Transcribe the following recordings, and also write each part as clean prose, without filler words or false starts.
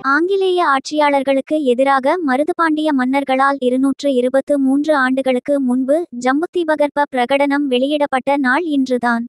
ஆங்கிலேய ஆட்சியாளர்களுக்கு எதிராக மருதுபாண்டிய மன்னர்களால் 223 ஆண்டுகளுக்கு முன்பு ஜம்புதீபகற்ப பிரகடனம் வெளியிடப்பட்ட நாள் இன்றுதான்.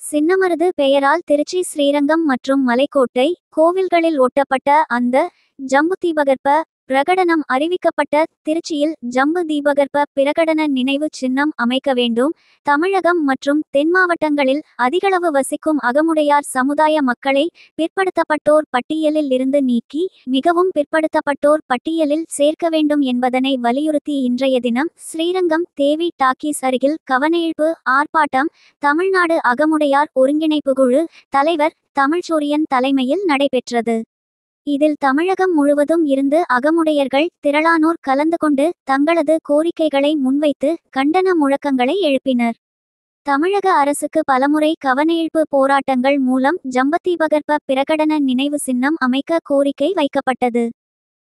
சின்னமருது பெயரால் திருச்சி, ஸ்ரீரங்கம் மற்றும் மலைக்கோட்டை கோவில்களில் ஒட்டப்பட்ட அந்த ஜம்புதீபகற்ப பிரகடனம் அறிவிக்கப்பட்ட திருச்சியில் ஜம்பு தீபகற்ப பிரகடன நினைவு சின்னம் அமைக்க வேண்டும். தமிழகம் மற்றும் தென் மாவட்டங்களில் அதிகளவு வசிக்கும் அகமுடையார் சமுதாய மக்களை பிற்படுத்தப்பட்டோர் பட்டியலில் இருந்து நீக்கி மிகவும் பிற்படுத்தப்பட்டோர் பட்டியலில் சேர்க்க வேண்டும் என்பதனை வலியுறுத்தி இன்றைய தினம் ஸ்ரீரங்கம் தேவி டாக்கீஸ் அருகில் கவனஈர்ப்பு ஆர்ப்பாட்டம் தமிழ்நாடு அகமுடையார் ஒருங்கிணைப்பு குழு தலைவர் தமிழ்ச்சூரியன் தலைமையில் நடைபெற்றது. இதில் தமிழகம் முழுவதும் இருந்து அகமுடையர்கள் திரளானோர் கலந்து கொண்டு தங்களது கோரிக்கைகளை முன்வைத்து கண்டன முழக்கங்களை எழுப்பினர். தமிழக அரசுக்கு பலமுறை கவனஈர்ப்பு போராட்டங்கள் மூலம் ஜம்புதீபகற்ப பிரகடன நினைவு சின்னம் அமைக்க கோரிக்கை வைக்கப்பட்டது.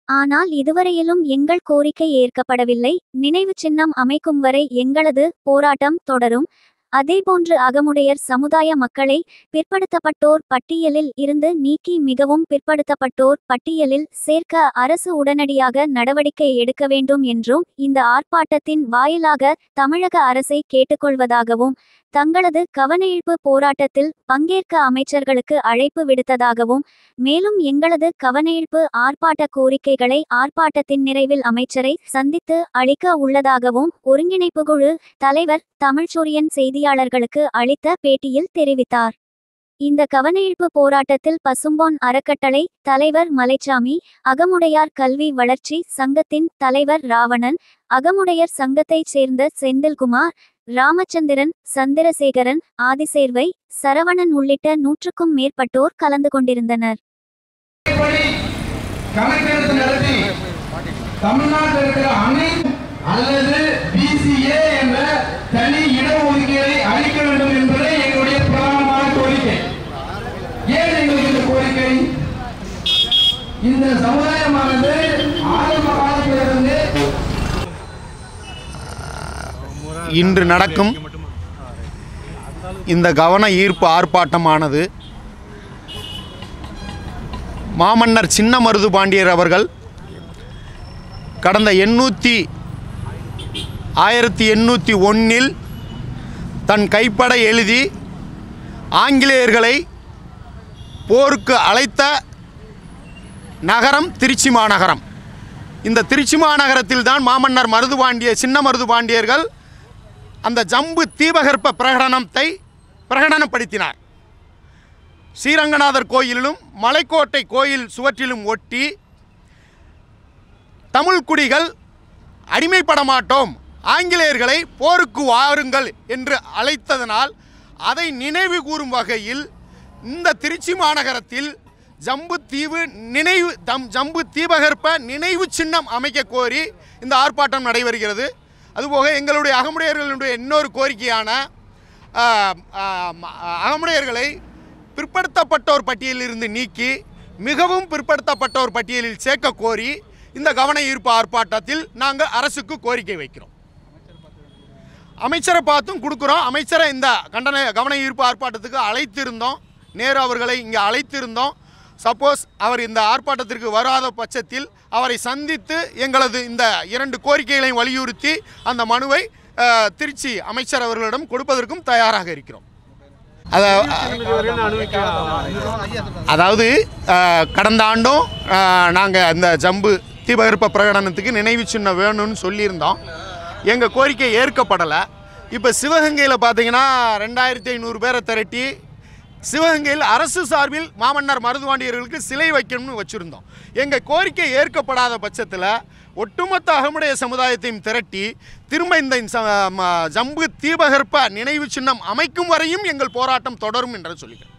ஆனால் இதுவரையிலும் எங்கள் கோரிக்கை ஏற்கப்படவில்லை. நினைவு சின்னம் அமைக்கும் வரை எங்களது போராட்டம் தொடரும். அதேபோன்று அகமுடையர் சமுதாய மக்களை பிற்படுத்தப்பட்டோர் பட்டியலில் இருந்து நீக்கி மிகவும் பிற்படுத்தப்பட்டோர் பட்டியலில் சேர்க்க அரசு உடனடியாக நடவடிக்கை எடுக்க வேண்டும் என்றும் இந்த ஆர்ப்பாட்டத்தின் வாயிலாக தமிழக அரசை கேட்டுக்கொள்வதாகவும் தங்களது கவனஈர்ப்பு போராட்டத்தில் பங்கேற்க அமைச்சர்களுக்கு அழைப்பு விடுத்ததாகவும் மேலும் எங்களது கவனஈர்ப்பு ஆர்ப்பாட்ட கோரிக்கைகளை ஆர்ப்பாட்டத்தின் நிறைவில் அமைச்சரை சந்தித்து அளிக்க உள்ளதாகவும் ஒருங்கிணைப்பு குழு தலைவர் தமிழ்ச்சூரியன் செய்தியாளர்களுக்கு அளித்த பேட்டியில் தெரிவித்தார். இந்த கவனஈர்ப்பு போராட்டத்தில் பசும்பொன் அறக்கட்டளை தலைவர் மலைச்சாமி, அகமுடையார் கல்வி வளர்ச்சி சங்கத்தின் தலைவர் ராவணன், அகமுடையர் சங்கத்தைச் சேர்ந்த செந்தில்குமார், ராமச்சந்திரன், சந்திரசேகரன், ஆதிசேர்வை, சரவணன் உள்ளிட்ட 100க்கும் மேற்பட்டோர் கலந்து கொண்டிருந்தனர். இந்த சமுதாயமானது இன்று நடக்கும் இந்த கவன ஈர்ப்பு ஆர்ப்பாட்டமானது மாமன்னர் சின்னமருது பாண்டியர் அவர்கள் கடந்த 1801 தன் கைப்பட எழுதி ஆங்கிலேயர்களை போருக்கு அழைத்த நகரம் திருச்சி மாநகரம். இந்த திருச்சி மாநகரத்தில் தான் மாமன்னர் சின்ன மருது பாண்டியர்கள் அந்த ஜம்பு தீபகற்ப பிரகடனத்தை பிரகடனப்படுத்தினார். ஸ்ரீரங்கநாதர் கோயிலிலும் மலைக்கோட்டை கோயில் சுவற்றிலும் ஒட்டி தமிழ் குடிகள் அடிமைப்பட மாட்டோம், ஆங்கிலேயர்களை போருக்கு வாருங்கள் என்று அழைத்ததனால் அதை நினைவு கூறும் வகையில் இந்த திருச்சி மாநகரத்தில் ஜம்பு தீபகற்ப நினைவு சின்னம் அமைக்க கோரி இந்த ஆர்ப்பாட்டம் நடைபெறுகிறது. அதுபோக எங்களுடைய அகமுடையர்களுடைய இன்னொரு கோரிக்கையான அகமுடையர்களை பிற்படுத்தப்பட்டோர் பட்டியலிலிருந்து நீக்கி மிகவும் பிற்படுத்தப்பட்டோர் பட்டியலில் சேர்க்க கோரி இந்த கவன ஈர்ப்பு ஆர்ப்பாட்டத்தில் நாங்கள் அரசுக்கு கோரிக்கை வைக்கிறோம். அமைச்சரை பார்த்தும் கொடுக்குறோம். அமைச்சரை இந்த கவன ஈர்ப்பு ஆர்ப்பாட்டத்துக்கு அழைத்திருந்தோம். நேரு அவர்களை இங்கே அழைத்திருந்தோம். சப்போஸ் அவர் இந்த ஆர்ப்பாட்டத்திற்கு வராத பட்சத்தில் அவரை சந்தித்து எங்களது இந்த 2 கோரிக்கைகளையும் வலியுறுத்தி அந்த மனுவை திருச்சி அமைச்சர் அவர்களிடம் கொடுப்பதற்கும் தயாராக இருக்கிறோம். அதாவது கடந்த ஆண்டும் நாங்கள் அந்த ஜம்பு தீபகற்ப பிரகடனத்துக்கு நினைவு சின்னம் வேணும்னு சொல்லியிருந்தோம். எங்கள் கோரிக்கை ஏற்கப்படலை. இப்போ சிவகங்கையில் பார்த்தீங்கன்னா 2500 பேரை திரட்டி சிவகங்கையில் அரசு சார்பில் மாமன்னர் மருதுபாண்டியர்களுக்கு சிலை வைக்கணும்னு வச்சுருந்தோம். எங்கள் கோரிக்கை ஏற்கப்படாத பட்சத்தில் ஒட்டுமொத்த அகமுடைய சமுதாயத்தையும் திரட்டி திரும்ப இந்த ஜம்பு தீபகற்ப நினைவு சின்னம் அமைக்கும் வரையும் எங்கள் போராட்டம் தொடரும் என்று சொல்லிக்கிறேன்.